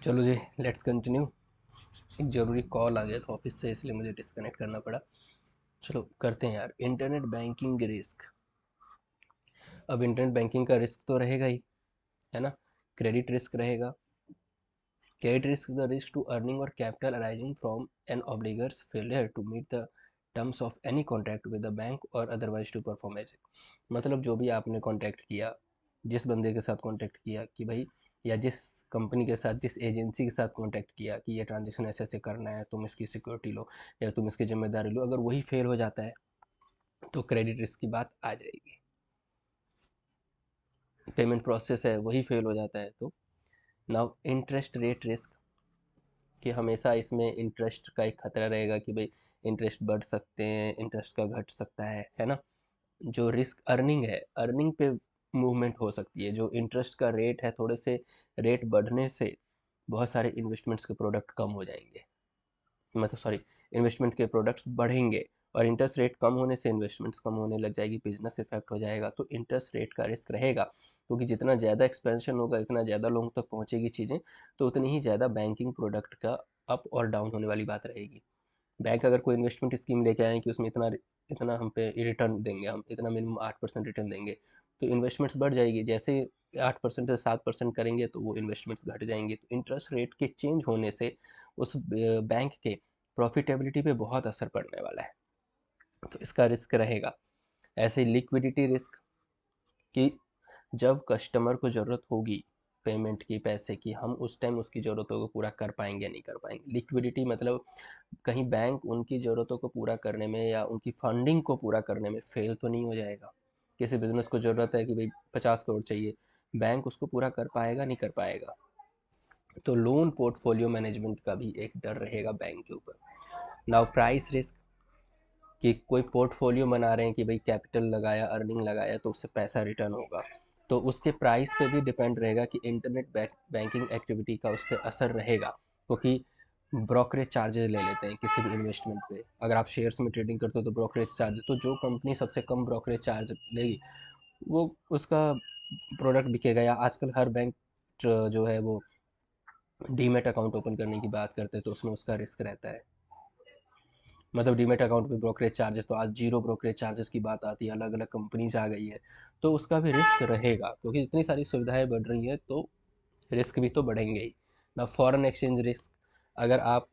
चलो जी, let's continue. एक ज़रूरी कॉल आ गया था ऑफिस से, इसलिए मुझे डिस्कनेक्ट करना पड़ा। चलो करते हैं यार। Internet banking risk. अब इंटरनेट बैंकिंग का रिस्क तो रहेगा ही, है ना। क्रेडिट रिस्क रहेगा। Credit risk the risk to earning और capital arising from an obligors failure to meet the terms of any contract with the bank और अदरवाइज टू परफॉर्म एज। मतलब जो भी आपने कॉन्ट्रैक्ट किया, जिस बंदे के साथ कॉन्टैक्ट किया कि भाई, या जिस कंपनी के साथ, जिस एजेंसी के साथ कॉन्टैक्ट किया कि ये ट्रांजेक्शन ऐसे ऐसे करना है, तुम इसकी सिक्योरिटी लो या तुम इसकी जिम्मेदारी लो, अगर वही फेल हो जाता है तो क्रेडिट रिस्क की बात आ जाएगी। पेमेंट प्रोसेस है वही फेल हो जाता है तो। नाउ इंटरेस्ट रेट रिस्क, कि हमेशा इसमें इंटरेस्ट का एक खतरा रहेगा कि भाई इंटरेस्ट बढ़ सकते हैं, इंटरेस्ट का घट सकता है ना। जो रिस्क अर्निंग है, अर्निंग पे मूवमेंट हो सकती है। जो इंटरेस्ट का रेट है, थोड़े से रेट बढ़ने से बहुत सारे इन्वेस्टमेंट्स के प्रोडक्ट कम हो जाएंगे, मतलब सॉरी, इन्वेस्टमेंट के प्रोडक्ट्स बढ़ेंगे और इंटरेस्ट रेट कम होने से इन्वेस्टमेंट्स कम होने लग जाएगी, बिजनेस इफेक्ट हो जाएगा। तो इंटरेस्ट रेट का रिस्क रहेगा, क्योंकि जितना ज़्यादा एक्सपेंशन होगा, जितना ज़्यादा लोगों तक पहुँचेगी चीज़ें, तो उतनी ही ज़्यादा बैंकिंग प्रोडक्ट का अप और डाउन होने वाली बात रहेगी। बैंक अगर कोई इन्वेस्टमेंट स्कीम लेके आए कि उसमें इतना इतना हम पे रिटर्न देंगे, हम इतना मिनिमम 8% रिटर्न देंगे, तो इन्वेस्टमेंट्स बढ़ जाएगी। जैसे 8% से 7% करेंगे तो वो इन्वेस्टमेंट्स घट जाएंगे। तो इंटरेस्ट रेट के चेंज होने से उस बैंक के प्रॉफिटेबिलिटी पे बहुत असर पड़ने वाला है, तो इसका रिस्क रहेगा। ऐसे लिक्विडिटी रिस्क, कि जब कस्टमर को ज़रूरत होगी पेमेंट की, पैसे की, हम उस टाइम उसकी ज़रूरतों को पूरा कर पाएंगे नहीं कर पाएंगे। लिक्विडिटी मतलब कहीं बैंक उनकी ज़रूरतों को पूरा करने में या उनकी फंडिंग को पूरा करने में फेल तो नहीं हो जाएगा। किसी बिजनेस को ज़रूरत है कि भाई 50 करोड़ चाहिए, बैंक उसको पूरा कर पाएगा नहीं कर पाएगा। तो लोन पोर्टफोलियो मैनेजमेंट का भी एक डर रहेगा बैंक के ऊपर। नाउ प्राइस रिस्क, कि कोई पोर्टफोलियो बना रहे हैं कि भाई कैपिटल लगाया, अर्निंग लगाया तो उससे पैसा रिटर्न होगा, तो उसके प्राइस पे भी डिपेंड रहेगा कि इंटरनेट बैंकिंग एक्टिविटी का उस पर असर रहेगा। क्योंकि ब्रोकरेज चार्जेस ले लेते हैं किसी भी इन्वेस्टमेंट पे। अगर आप शेयर्स में ट्रेडिंग करते हो तो ब्रोकरेज चार्ज, तो जो कंपनी सबसे कम ब्रोकरेज चार्ज लेगी वो उसका प्रोडक्ट बिकेगा। या आजकल हर बैंक जो है वो डीमेट अकाउंट ओपन करने की बात करते हैं, तो उसमें उसका रिस्क रहता है। मतलब डीमेट अकाउंट पे ब्रोकरेज चार्जेस, तो आज जीरो ब्रोकरेज चार्जेस की बात आती है, अलग अलग कंपनीज आ गई है, तो उसका भी रिस्क रहेगा। क्योंकि इतनी सारी सुविधाएं बढ़ रही हैं तो रिस्क भी तो बढ़ेंगे ही ना। फॉरेन एक्सचेंज रिस्क, अगर आप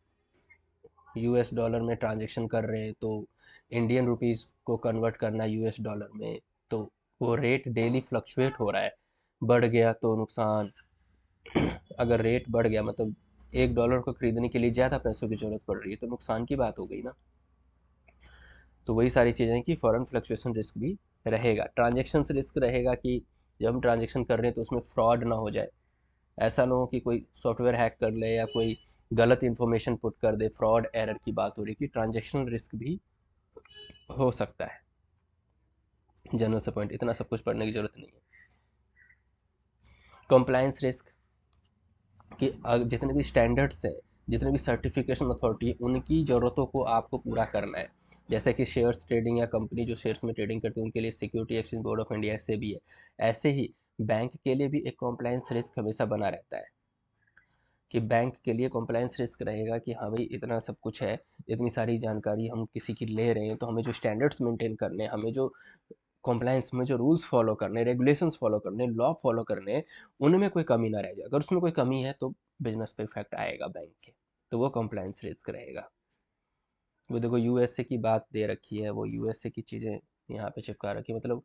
यूएस डॉलर में ट्रांजेक्शन कर रहे हैं तो इंडियन रुपीज़ को कन्वर्ट करना यूएस डॉलर में, तो वो रेट डेली फ्लक्चुएट हो रहा है, बढ़ गया तो नुकसान। अगर रेट बढ़ गया मतलब $1 को खरीदने के लिए ज़्यादा पैसों की ज़रूरत पड़ रही है, तो नुकसान की बात हो गई ना। तो वही सारी चीज़ें कि फॉरेन फ्लक्चुएशन रिस्क भी रहेगा। ट्रांजेक्शन रिस्क रहेगा, कि जब हम ट्रांजेक्शन कर रहे हैं तो उसमें फ्रॉड ना हो जाए। ऐसा ना हो कि कोई सॉफ्टवेयर हैक कर ले या कोई गलत इन्फॉर्मेशन पुट कर दे, फ्रॉड एरर की बात हो रही है, कि ट्रांजेक्शन रिस्क भी हो सकता है। जनरल से पॉइंट, इतना सब कुछ पढ़ने की जरूरत नहीं है। कंप्लायंस रिस्क, कि जितने भी स्टैंडर्ड्स हैं, जितने भी सर्टिफिकेशन अथॉरिटी है, उनकी ज़रूरतों को आपको पूरा करना है। जैसे कि शेयर्स ट्रेडिंग या कंपनी जो शेयर्स में ट्रेडिंग करती है उनके लिए security exchange board of India से भी है। ऐसे ही बैंक के लिए भी एक कॉम्प्लायंस रिस्क हमेशा बना रहता है, कि बैंक के लिए कॉम्प्लायंस रिस्क रहेगा कि हाँ भाई इतना सब कुछ है, इतनी सारी जानकारी हम किसी की ले रहे हैं, तो हमें जो स्टैंडर्ड्स मेंटेन करने, हमें जो कॉम्प्लायंस में जो रूल्स फॉलो करने, रेगुलेशंस फॉलो करने, लॉ फॉलो करने, उनमें कोई कमी ना रह जाए। अगर उसमें कोई कमी है तो बिजनेस पे इफेक्ट आएगा बैंक के, तो वो कॉम्प्लायंस रिस्क रहेगा। वो देखो यूएसए की बात दे रखी है, वो यूएसए की चीज़ें यहाँ पे चिपका रखी है। मतलब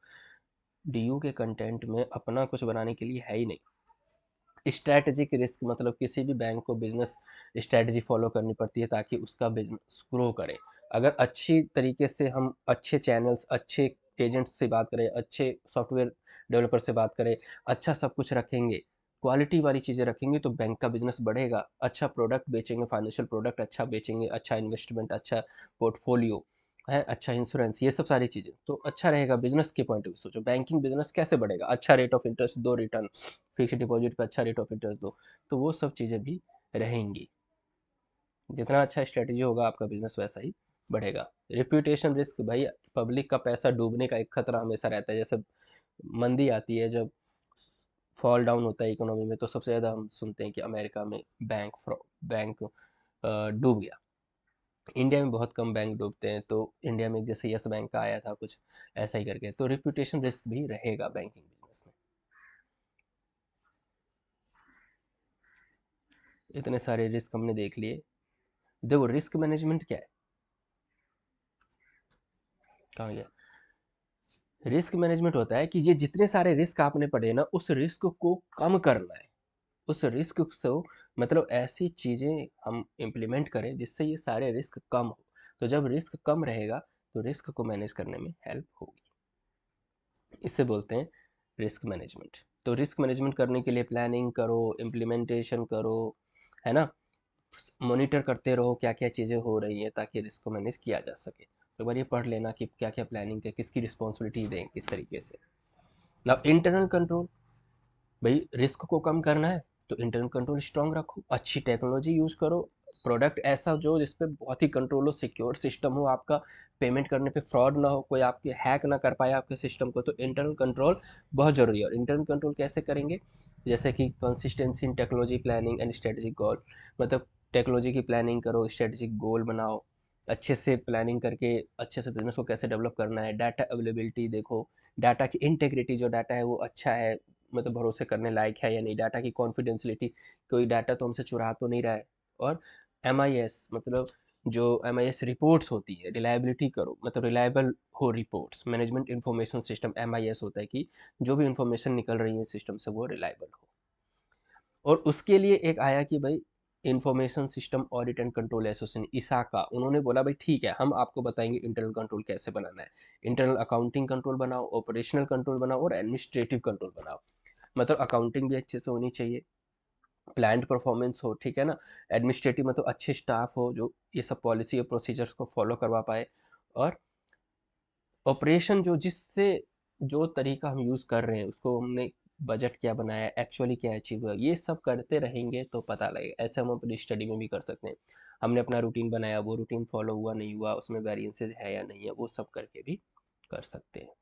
डीयू के कंटेंट में अपना कुछ बनाने के लिए है ही नहीं। स्ट्रैटेजिक रिस्क, मतलब किसी भी बैंक को बिजनेस स्ट्रैटेजी फॉलो करनी पड़ती है ताकि उसका बिजनेस ग्रो करे। अगर अच्छी तरीके से हम अच्छे चैनल्स, अच्छे एजेंट से बात करें, अच्छे सॉफ्टवेयर डेवलपर से बात करें, अच्छा सब कुछ रखेंगे, क्वालिटी वाली चीज़ें रखेंगे, तो बैंक का बिजनेस बढ़ेगा। अच्छा प्रोडक्ट बेचेंगे, फाइनेंशियल प्रोडक्ट अच्छा बेचेंगे, अच्छा इन्वेस्टमेंट, अच्छा पोर्टफोलियो है, अच्छा इंश्योरेंस, ये सब सारी चीज़ें तो अच्छा रहेगा। बिजनेस के पॉइंट ऑफ व्यू सोचो, बैंकिंग बिजनेस कैसे बढ़ेगा? अच्छा रेट ऑफ इंटरेस्ट दो, रिटर्न, फिक्स डिपॉजिट पे अच्छा रेट ऑफ इंटरेस्ट दो, तो वो सब चीज़ें भी रहेंगी। जितना अच्छा स्ट्रेटजी होगा आपका बिजनेस वैसा ही बढ़ेगा। रिप्यूटेशन रिस्क, भाई पब्लिक का पैसा डूबने का एक खतरा हमेशा रहता है। जैसे मंदी आती है, जब फॉल डाउन होता है इकोनॉमी में, तो सबसे ज़्यादा हम सुनते हैं कि अमेरिका में बैंक डूब गया। इंडिया में बहुत कम बैंक डूबते हैं, तो इंडिया में जैसे यस बैंक का आया था कुछ ऐसा ही करके, तो रिप्यूटेशन रिस्क भी रहेगा बैंकिंग बिजनेस में। इतने सारे रिस्क हमने देख लिए। देखो रिस्क मैनेजमेंट क्या है, कहाँ गया? रिस्क मैनेजमेंट होता है कि ये जितने सारे रिस्क आपने पढ़े ना, उस रिस्क को कम करना है। उस रिस्क से मतलब ऐसी चीज़ें हम इम्प्लीमेंट करें जिससे ये सारे रिस्क कम हो। तो जब रिस्क कम रहेगा तो रिस्क को मैनेज करने में हेल्प होगी, इससे बोलते हैं रिस्क मैनेजमेंट। तो रिस्क मैनेजमेंट करने के लिए प्लानिंग करो, इम्प्लीमेंटेशन करो, है ना, मॉनिटर करते रहो क्या क्या चीज़ें हो रही हैं ताकि रिस्क को मैनेज किया जा सके। तो एक बार ये पढ़ लेना कि क्या क्या प्लानिंग है, किसकी रिस्पॉन्सिबिलिटी दें, किस तरीके से। ना इंटरनल कंट्रोल, भाई रिस्क को कम करना है तो इंटरनल कंट्रोल स्ट्रांग रखो, अच्छी टेक्नोलॉजी यूज़ करो, प्रोडक्ट ऐसा जो जिस पे बहुत ही कंट्रोल हो, सिक्योर सिस्टम हो आपका, पेमेंट करने पे फ्रॉड ना हो, कोई आपके हैक ना कर पाए आपके सिस्टम को। तो इंटरनल कंट्रोल बहुत ज़रूरी है। और इंटरनल कंट्रोल कैसे करेंगे, जैसे कि consistency in technology planning and strategic goal, मतलब टेक्नोलॉजी की प्लानिंग करो, स्ट्रेटेजिक गोल बनाओ, अच्छे से प्लानिंग करके अच्छे से बिजनेस को कैसे डेवलप करना है। डाटा अवेलेबिलिटी देखो, डाटा की इंटेग्रिटी, जो डाटा है वो अच्छा है, मतलब भरोसे करने लायक है या नहीं, डाटा की कॉन्फिडेंशियलिटी, कोई डाटा तो हमसे चुरा तो नहीं रहा है। और MIS, मतलब जो MIS रिपोर्ट्स होती है, रिलायबिलिटी करो, मतलब रिलायबल हो reports, management information system MIS होता है कि जो भी इंफॉर्मेशन निकल रही है सिस्टम से वो रिलायबल हो। और उसके लिए एक आया कि भाई information system audit and control association, ISACA, उन्होंने बोला भाई ठीक है हम आपको बताएंगे इंटरनल कंट्रोल कैसे बनाना है। इंटरनल अकाउंटिंग कंट्रोल बनाओ, ऑपरेशनल कंट्रोल बनाओ और एडमिनिस्ट्रेटिव कंट्रोल बनाओ। मतलब अकाउंटिंग भी अच्छे से होनी चाहिए, प्लान्ड परफॉर्मेंस हो, ठीक है ना, एडमिनिस्ट्रेटिव मतलब अच्छे स्टाफ हो जो ये सब पॉलिसी और प्रोसीजर्स को फॉलो करवा पाए, और ऑपरेशन जो जिससे जो तरीका हम यूज़ कर रहे हैं उसको हमने बजट क्या बनाया, एक्चुअली क्या अचीव हुआ, ये सब करते रहेंगे तो पता लगेगा। ऐसे हम अपनी स्टडी में भी कर सकते हैं, हमने अपना रूटीन बनाया, वो रूटीन फॉलो हुआ नहीं हुआ, उसमें वेरिएंसेस है या नहीं है, वो सब करके भी कर सकते हैं।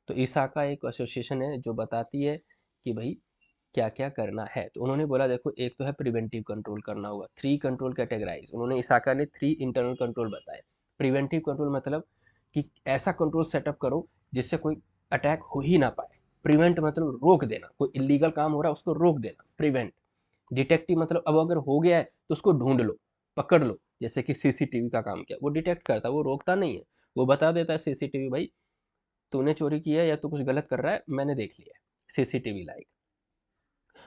तो ईसा का एक एसोसिएशन है जो बताती है कि भाई क्या क्या करना है। तो उन्होंने बोला देखो एक तो है प्रिवेंटिव कंट्रोल करना होगा, 3 कंट्रोल कैटेगराइज, उन्होंने इसाका ने 3 इंटरनल कंट्रोल बताए। प्रिवेंटिव कंट्रोल मतलब कि ऐसा कंट्रोल सेटअप करो जिससे कोई अटैक हो ही ना पाए। प्रिवेंट मतलब रोक देना, कोई इलीगल काम हो रहा है उसको रोक देना, प्रिवेंट। डिटेक्टिव मतलब अब अगर हो गया है तो उसको ढूंढ लो, पकड़ लो, जैसे कि सीसीटीवी का काम किया, वो डिटेक्ट करता है, वो रोकता नहीं है, वो बता देता है सीसीटीवी भाई तूने चोरी किया या तू कुछ गलत कर रहा है, मैंने देख लिया, सीसीटीवी लाइक।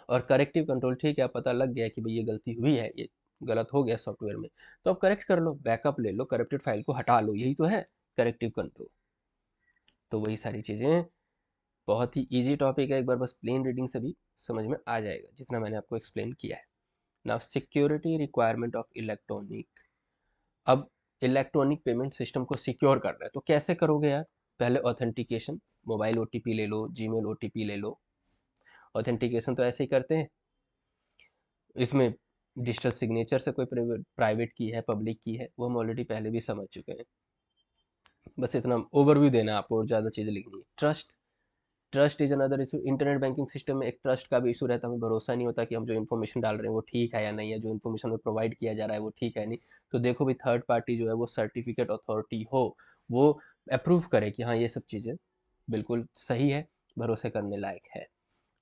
और करेक्टिव कंट्रोल, ठीक है पता लग गया कि भाई ये गलती हुई है, ये गलत हो गया सॉफ्टवेयर में, तो अब करेक्ट कर लो, बैकअप ले लो, करप्टेड फाइल को हटा लो, यही तो है करेक्टिव कंट्रोल। तो वही सारी चीज़ें, बहुत ही इजी टॉपिक है, एक बार बस प्लेन रीडिंग से भी समझ में आ जाएगा जितना मैंने आपको एक्सप्लेन किया है। Now security requirement of electronic, अब इलेक्ट्रॉनिक पेमेंट सिस्टम को सिक्योर करना है तो कैसे करोगे यार, पहले ऑथेंटिकेशन, मोबाइल OTP ले लो, जीमेल OTP ले लो। ऑथेंटिकेशन तो ऐसे ही करते हैं, इसमें डिजिटल सिग्नेचर से कोई प्राइवेट की है, पब्लिक की है, वो हम ऑलरेडी पहले भी समझ चुके हैं। बस इतना ओवरव्यू देना है आपको और ज़्यादा चीज़ें लिखनी है। Trust, trust is another issue. Internet banking system में एक ट्रस्ट का भी इशू रहता है, हमें भरोसा नहीं होता कि हम जो इन्फॉर्मेशन डाल रहे हैं वो ठीक है या नहीं है, जो इन्फॉर्मेशन हमें प्रोवाइड किया जा रहा है वो ठीक है नहीं। तो देखो भाई थर्ड पार्टी जो है वो सर्टिफिकेट अथॉरिटी हो, वो अप्रूव करे कि हाँ ये सब चीज़ें बिल्कुल सही है, भरोसे करने लायक है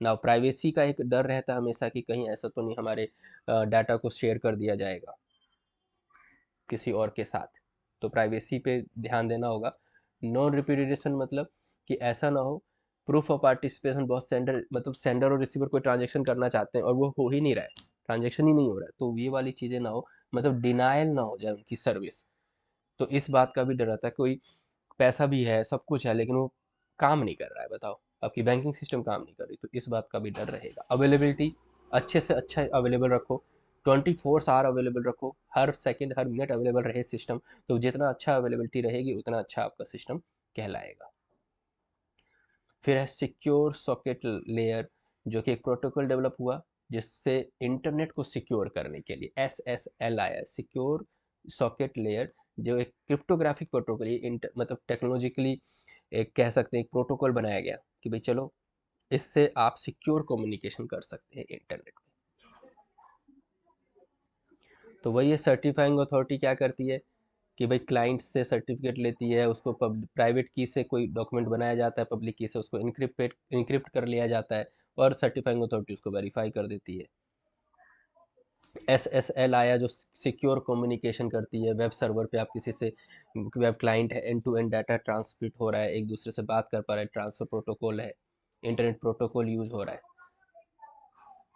ना। प्राइवेसी का एक डर रहता है हमेशा कि कहीं ऐसा तो नहीं हमारे डाटा को शेयर कर दिया जाएगा किसी और के साथ, तो प्राइवेसी पे ध्यान देना होगा। नॉन रिपीटेशन मतलब कि ऐसा ना हो, प्रूफ ऑफ पार्टिसिपेशन, बहुत सेंडर मतलब सेंडर और रिसीवर कोई ट्रांजेक्शन करना चाहते हैं और वो हो ही नहीं रहा है, ट्रांजेक्शन ही नहीं हो रहा है, तो ये वाली चीज़ें ना हो, मतलब डिनायल ना हो जाए उनकी सर्विस। तो इस बात का भी डर रहता है, कोई पैसा भी है सब कुछ है लेकिन वो काम नहीं कर रहा है, बताओ आपकी बैंकिंग सिस्टम काम नहीं कर रही, तो इस बात का भी डर रहेगा। अवेलेबिलिटी, अच्छे से अच्छा अवेलेबल रखो, 24 आवर अवेलेबल रखो, हर सेकंड हर मिनट अवेलेबल रहे सिस्टम। तो जितना अच्छा अवेलेबिलिटी रहेगी उतना अच्छा आपका सिस्टम कहलाएगा। फिर है सिक्योर सॉकेट लेयर, जो कि एक प्रोटोकॉल डेवलप हुआ जिससे इंटरनेट को सिक्योर करने के लिए SSL आया, सिक्योर सॉकेट लेयर, जो एक क्रिप्टोग्राफिक प्रोटोकॉल, ये मतलब टेक्नोलॉजिकली एक कह सकते हैं एक प्रोटोकॉल बनाया गया कि भाई चलो इससे आप सिक्योर कम्युनिकेशन कर सकते हैं इंटरनेट पे। तो वही है, सर्टिफाइंग अथॉरिटी क्या करती है कि भाई क्लाइंट से सर्टिफिकेट लेती है, उसको प्राइवेट की से कोई डॉक्यूमेंट बनाया जाता है, पब्लिक की से उसको इनक्रिप्ट कर लिया जाता है, और सर्टिफाइंग अथॉरिटी उसको वेरीफाई कर देती है। SSL आया जो सिक्योर कम्युनिकेशन करती है, वेब सर्वर पे आप किसी से, वेब क्लाइंट है, end to end data transmit हो रहा है, एक दूसरे से बात कर पा रहा है, ट्रांसफर प्रोटोकॉल है, इंटरनेट प्रोटोकॉल यूज़ हो रहा है।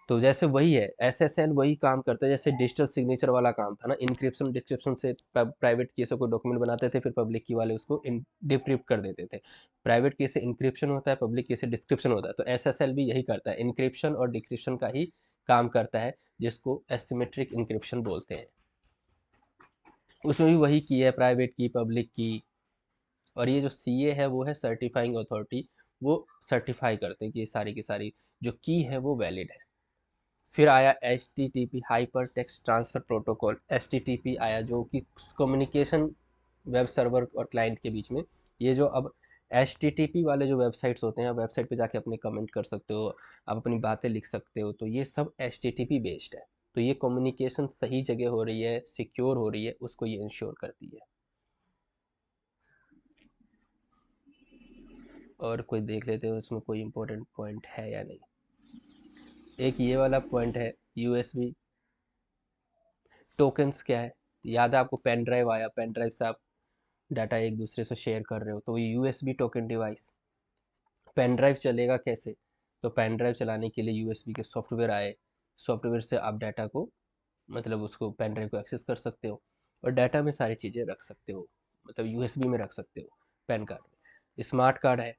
तो जैसे वही है, SSL वही काम करता है जैसे डिजिटल सिग्नेचर वाला काम था ना, इनक्रिप्शन डिस्क्रिप्शन से प्राइवेट की से कोई डॉक्यूमेंट बनाते थे, फिर पब्लिक की वाले उसको डिक्रिप्ट कर देते थे। प्राइवेट की से इनक्रिप्शन होता है, पब्लिक की से डिस्क्रिप्शन होता है, तो SSL भी यही करता है, इनक्रिप्शन और डिक्रिप्शन का ही काम करता है, जिसको एसिमेट्रिक इनक्रिप्शन बोलते हैं। उसमें भी वही की है, प्राइवेट की, पब्लिक की। और ये जो CA है वो है सर्टिफाइंग अथॉरिटी, वो सर्टिफाई करते हैं कि ये सारी की सारी जो की है वो वैलिड है। फिर आया HTTP, hyper text transfer protocol. HTTP आया जो कि कम्युनिकेशन वेब सर्वर और क्लाइंट के बीच में। ये जो अब HTTP वाले जो वेबसाइट्स होते हैं, आप वेबसाइट पे जाके अपने कमेंट कर सकते हो, आप अपनी बातें लिख सकते हो, तो ये सब HTTP बेस्ड है। तो ये कम्युनिकेशन सही जगह हो रही है, सिक्योर हो रही है, उसको ये इंश्योर करती है। और कोई देख लेते हो उसमें कोई इंपॉर्टेंट पॉइंट है या नहीं। एक ये वाला पॉइंट है, USB टोकन्स क्या है। याद है आपको, पेन ड्राइव आया, पेन ड्राइव से आप डाटा एक दूसरे से शेयर कर रहे हो, तो ये USB token device. Pen drive चलेगा कैसे, तो पेन ड्राइव चलाने के लिए USB के सॉफ्टवेयर आए, सॉफ्टवेयर से आप डाटा को, मतलब उसको पेन ड्राइव को एक्सेस कर सकते हो, और डाटा में सारी चीज़ें रख सकते हो, मतलब USB में रख सकते हो पेन कार्ड में। स्मार्ट कार्ड है,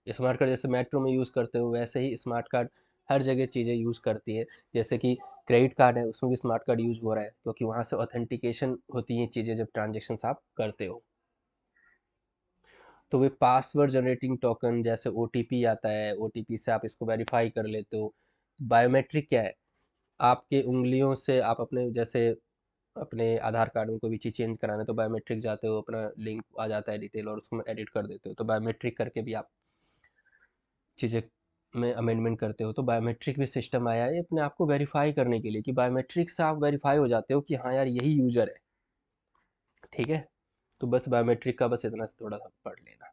स्मार्ट कार्ड जैसे मेट्रो में यूज़ करते हो, वैसे ही स्मार्ट कार्ड हर जगह चीज़ें यूज़ करती है। जैसे कि क्रेडिट कार्ड है, उसमें भी स्मार्ट कार्ड यूज़ हो रहा है, क्योंकि वहाँ से ऑथेंटिकेशन होती हैं चीज़ें जब ट्रांजेक्शन आप करते हो। तो वे पासवर्ड जनरेटिंग टोकन, जैसे OTP आता है, OTP से आप इसको वेरीफाई कर लेते हो। बायोमेट्रिक क्या है, आपके उंगलियों से आप अपने, जैसे अपने आधार कार्ड में कोई भी चीज़ चेंज कराना है तो बायोमेट्रिक जाते हो, अपना लिंक आ जाता है डिटेल, और उसको एडिट कर देते हो, तो बायोमेट्रिक करके भी आप चीज़ें में अमेंडमेंट करते हो। तो बायोमेट्रिक भी सिस्टम आया है अपने आप को वेरीफाई करने के लिए, कि बायोमेट्रिक से आप वेरीफाई हो जाते हो कि हाँ यार यही यूज़र है। ठीक है, तो बस बायोमेट्रिक का बस इतना थोड़ा सा पढ़ लेना।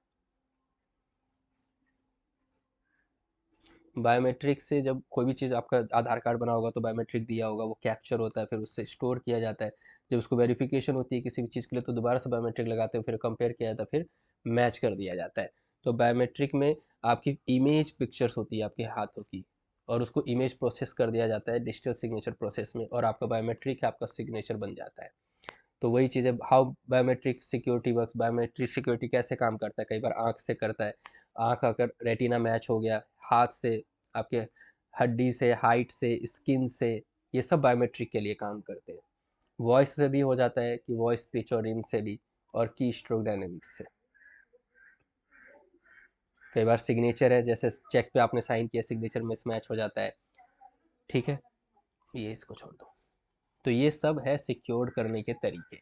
बायोमेट्रिक से जब कोई भी चीज़, आपका आधार कार्ड बना होगा तो बायोमेट्रिक दिया होगा, वो कैप्चर होता है, फिर उससे स्टोर किया जाता है। जब उसको वेरिफिकेशन होती है किसी भी चीज़ के लिए, तो दोबारा से बायोमेट्रिक लगाते हो, फिर कंपेयर किया जाता है, फिर मैच कर दिया जाता है। तो बायोमेट्रिक में आपकी इमेज पिक्चर्स होती है आपके हाथों की, और उसको इमेज प्रोसेस कर दिया जाता है डिजिटल सिग्नेचर प्रोसेस में, और आपका बायोमेट्रिक है, आपका सिग्नेचर बन जाता है। तो वही चीज़ है, how biometric security works. Biometric security कैसे काम करता है, कई बार आँख से करता है, आँख अगर रेटिना मैच हो गया, हाथ से, आपके हड्डी से, हाइट से, स्किन से, ये सब बायोमेट्रिक के लिए काम करते हैं। वॉइस से भी हो जाता है, कि वॉइस पिच और इन से भी, और की स्ट्रोक डायनेमिक्स से। कई बार सिग्नेचर है, जैसे चेक पे आपने साइन किया, सिग्नेचर मिसमैच हो जाता है। ठीक है, ये इसको छोड़ दो। तो ये सब है सिक्योर करने के तरीके।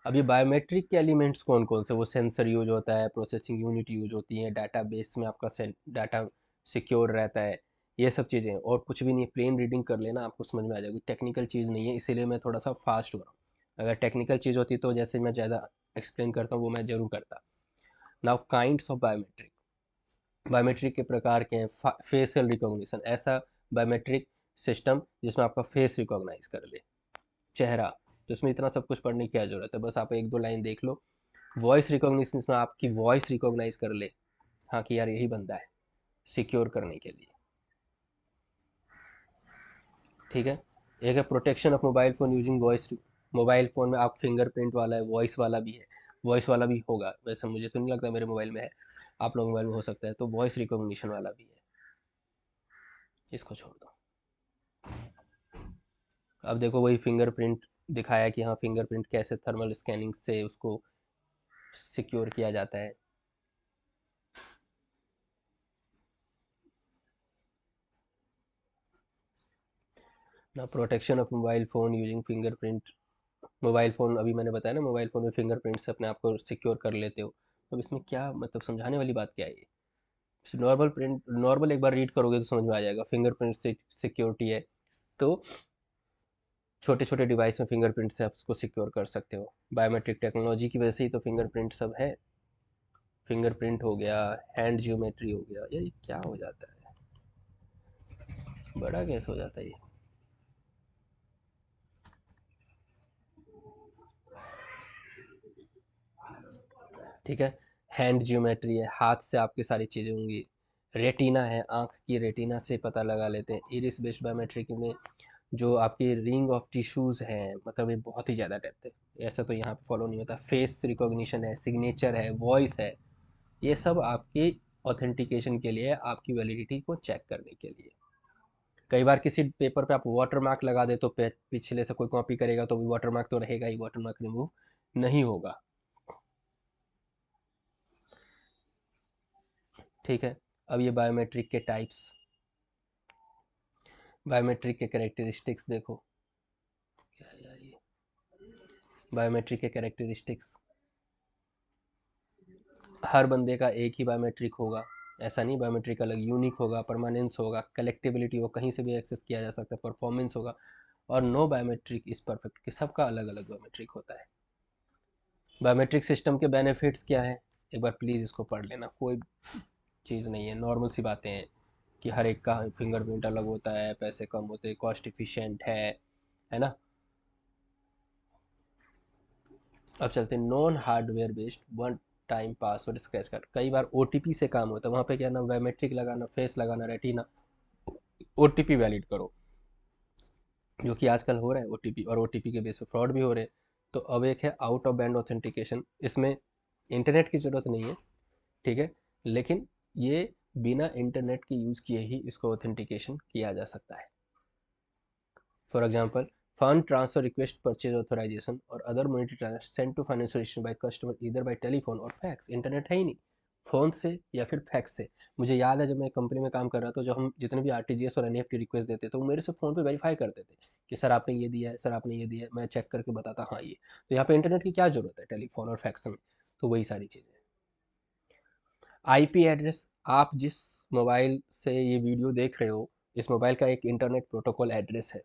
अब ये बायोमेट्रिक के एलिमेंट्स कौन कौन से, वो सेंसर यूज होता है, प्रोसेसिंग यूनिट यूज होती है, डाटा बेस में आपका डाटा सिक्योर रहता है, ये सब चीज़ें। और कुछ भी नहीं, प्लेन रीडिंग कर लेना, आपको समझ में आ जाएगी, टेक्निकल चीज़ नहीं है, इसीलिए मैं थोड़ा सा फास्ट हो रहा हूँ। अगर टेक्निकल चीज़ होती तो जैसे मैं ज़्यादा एक्सप्लेन करता हूँ, वो मैं ज़रूर करता। Now kinds of biometric. Biometric के प्रकार के हैं, फेशियल रिकॉग्निशन, ऐसा बायोमेट्रिक सिस्टम जिसमें आपका फेस रिकॉग्नाइज कर ले, चेहरा। तो इसमें इतना सब कुछ पढ़ने की क्या जरूरत है, बस आप एक दो लाइन देख लो। वॉइस रिकॉग्निशन, इसमें आपकी वॉइस रिकॉग्नाइज कर ले, हाँ कि यार यही बंदा है, सिक्योर करने के लिए। ठीक है, एक है protection of mobile phone using voice. Mobile phone में आप फिंगरप्रिंट वाला है, वॉइस वाला भी है, वॉइस वाला भी होगा, वैसे मुझे तो नहीं लगता मेरे मोबाइल में है, आप लोग मोबाइल में हो सकता है, तो वॉइस रिकॉग्निशन वाला भी है। इसको छोड़ दो। अब देखो वही फिंगरप्रिंट दिखाया कि हाँ फिंगरप्रिंट कैसे थर्मल स्कैनिंग से उसको सिक्योर किया जाता है। ना protection of mobile phone using fingerprint. Mobile phone, अभी मैंने बताया ना, मोबाइल फ़ोन में फिंगरप्रिंट से अपने आप को सिक्योर कर लेते हो। अब इसमें क्या मतलब समझाने वाली बात क्या है ये? नॉर्मल एक बार रीड करोगे तो समझ में आ जाएगा। फिंगरप्रिंट से सिक्योरिटी है, तो छोटे छोटे डिवाइस में फिंगरप्रिंट से आप उसको सिक्योर कर सकते हो। बायोमेट्रिक टेक्नोलॉजी की वजह से ही तो फिंगरप्रिंट सब है। फिंगरप्रिंट हो गया, हैंड जियोमेट्री हो गया, ये क्या हो जाता है, बड़ा केस हो जाता है ये। ठीक है, हैंड जियोमेट्री है, हाथ से आपकी सारी चीज़ें होंगी। रेटिना है, आँख की रेटिना से पता लगा लेते हैं। इरिस बेस्ड बायोमेट्रिक में जो आपकी रिंग ऑफ टिश्यूज़ हैं, मतलब ये बहुत ही ज़्यादा डेप्थ है, ऐसा तो यहाँ पे फॉलो नहीं होता। फेस रिकॉग्निशन है, सिग्नेचर है, वॉइस है, ये सब आपकी ऑथेंटिकेशन के लिए, आपकी वैलिडिटी को चेक करने के लिए। कई बार किसी पेपर पे आप वाटर मार्क लगा दे तो पिछले से कोई कॉपी करेगा तो वाटर मार्क तो रहेगा ही, वाटर मार्क रिमूव नहीं होगा। ठीक है, अब ये बायोमेट्रिक के टाइप्स, बायोमेट्रिक के कैरेक्टरिस्टिक्स देखो। क्या है यार ये, बायोमेट्रिक के कैरेक्टरिस्टिक्स, हर बंदे का एक ही बायोमेट्रिक होगा, ऐसा नहीं, बायोमेट्रिक अलग यूनिक होगा, परमानेंस होगा, कलेक्टिबिलिटी हो, कहीं से भी एक्सेस किया जा सकता है, परफॉर्मेंस होगा, और नो बायोमेट्रिक इज परफेक्ट, कि सबका अलग अलग बायोमेट्रिक होता है। बायोमेट्रिक सिस्टम के बेनिफिट्स क्या है, एक बार प्लीज़ इसको पढ़ लेना, कोई चीज़ नहीं है, नॉर्मल सी बातें हैं कि हर एक का फिंगरप्रिंट अलग होता है, पैसे कम होते हैं, कॉस्ट इफिशिएंट है ना। अब चलते हैं non hardware based one time password scratch card. कई बार ओटीपी से काम होता है, वहाँ पे क्या ना, बायोमेट्रिक लगाना, फेस लगाना, रेटिना, ओटीपी वैलिड करो, जो कि आजकल हो रहा है ओटीपी, और ओटीपी के बेस पे फ्रॉड भी हो रहे हैं। तो अब एक है आउट ऑफ बैंड ऑथेंटिकेशन, इसमें इंटरनेट की ज़रूरत नहीं है, ठीक है, लेकिन ये बिना इंटरनेट के यूज़ किए ही इसको ऑथेंटिकेशन किया जा सकता है। For example, fund transfer request, purchase authorisation और other monetary transaction send to financial institution by customer either by telephone और फैक्स। इंटरनेट है ही नहीं, फ़ोन से या फिर फैक्स से। मुझे याद है जब मैं कंपनी में काम कर रहा था, जो हम जितने भी आरटीजीएस और एनईएफटी रिक्वेस्ट देते तो मेरे से फ़ोन पे वेरीफाई करते थे कि सर आपने ये दिया है, सर आपने ये दिया है, मैं चेक करके बताता हाँ ये। तो यहाँ पे इंटरनेट की क्या ज़रूरत है टेलीफोन और फैक्स में, तो वही सारी चीज़ें। आईपी एड्रेस, आप जिस मोबाइल से ये वीडियो देख रहे हो, इस मोबाइल का एक इंटरनेट प्रोटोकॉल एड्रेस है,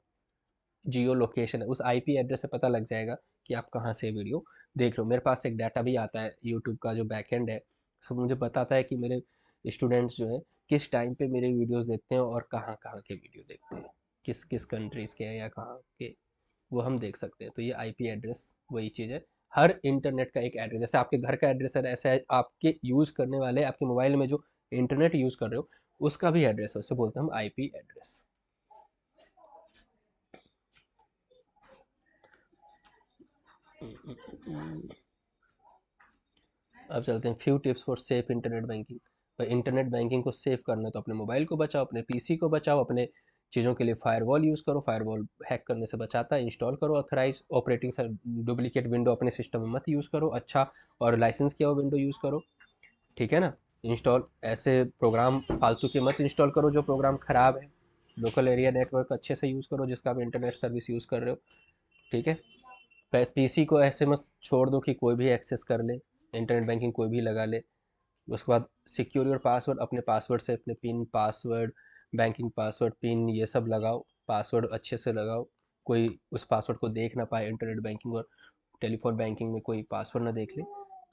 जियो लोकेशन है, उस आईपी एड्रेस से पता लग जाएगा कि आप कहाँ से वीडियो देख रहे हो। मेरे पास एक डाटा भी आता है, यूट्यूब का जो बैकएंड है, सब मुझे बताता है कि मेरे स्टूडेंट्स जो है किस टाइम पे मेरे वीडियोस देखते हैं और कहाँ कहाँ के वीडियो देखते हैं, किस किस कंट्रीज़ के हैं या कहाँ के, वो हम देख सकते हैं। तो ये आईपी एड्रेस वही चीज़ है, हर इंटरनेट का एक एड्रेस, जैसे आपके घर का एड्रेस है, ऐसा है आपके यूज़ करने वाले, आपके मोबाइल में जो इंटरनेट यूज़ कर रहे हो उसका भी एड्रेस है, उसे बोलते हैं हम आईपी एड्रेस। अब चलते हैं few tips for safe internet banking. भाई इंटरनेट बैंकिंग को सेव करना है तो अपने मोबाइल को बचाओ, अपने पीसी को बचाओ, अपने चीज़ों के लिए फायरवॉल यूज़ करो, फायरवॉल हैक करने से बचाता है, इंस्टॉल करो ऑथराइज ऑपरेटिंग, डुप्लीकेट विंडो अपने सिस्टम में मत यूज़ करो, अच्छा और लाइसेंस किया हुआ विंडो यूज़ करो, ठीक है ना। इंस्टॉल ऐसे प्रोग्राम फालतू के मत इंस्टॉल करो जो प्रोग्राम ख़राब है। लोकल एरिया नेटवर्क अच्छे से यूज़ करो जिसका आप इंटरनेट सर्विस यूज़ कर रहे हो, ठीक है। पीसी को ऐसे मत छोड़ दो कि कोई भी एक्सेस कर ले, इंटरनेट बैंकिंग कोई भी लगा ले। उसके बाद सिक्योर योर पासवर्ड, अपने पासवर्ड से अपने pin, password, banking password, pin, ये सब लगाओ, पासवर्ड अच्छे से लगाओ, कोई उस पासवर्ड को देख ना पाए, इंटरनेट बैंकिंग और टेलीफोन बैंकिंग में कोई पासवर्ड ना देख ले।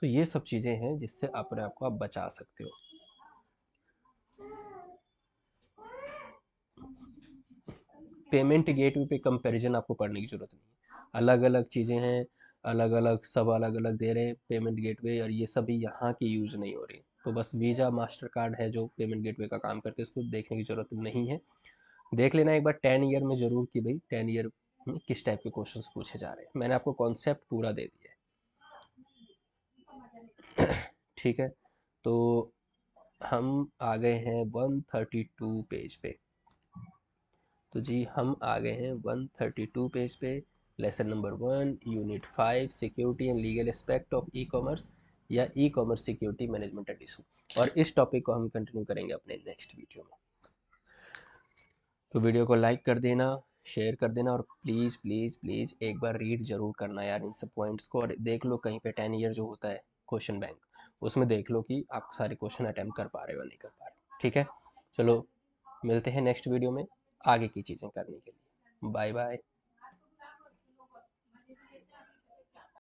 तो ये सब चीज़ें हैं जिससे अपने आप को आप बचा सकते हो। पेमेंट गेटवे पे कंपैरिजन आपको पढ़ने की ज़रूरत नहीं है, अलग अलग चीज़ें हैं, अलग अलग सब अलग अलग दे रहे हैं पेमेंट गेटवे, और ये सभी यहाँ की यूज़ नहीं हो रही। तो बस वीज़ा मास्टर कार्ड है जो पेमेंट गेटवे का काम करते हैं, इसको देखने की ज़रूरत नहीं है। देख लेना एक बार 10 ईयर में ज़रूर कि भाई 10 ईयर में किस टाइप के क्वेश्चंस पूछे जा रहे हैं। मैंने आपको कॉन्सेप्ट पूरा दे दिया है। ठीक है, तो हम आ गए हैं 132 पेज पे। तो जी हम आ गए हैं 132 पेज पे। Lesson number 1 unit 5 security and legal aspect of e commerce या e commerce security management and issue, और इस टॉपिक को हम कंटिन्यू करेंगे अपने नेक्स्ट वीडियो में। तो वीडियो को लाइक कर देना, शेयर कर देना, और प्लीज़ प्लीज़ प्लीज़ एक बार रीड ज़रूर करना यार इन सब पॉइंट्स को, और देख लो कहीं पे 10 ईयर जो होता है क्वेश्चन बैंक, उसमें देख लो कि आप सारे क्वेश्चन अटैम्प्ट कर पा रहे हो या नहीं कर पा रहे हो। ठीक है, चलो मिलते हैं नेक्स्ट वीडियो में आगे की चीज़ें करने के लिए। Bye bye.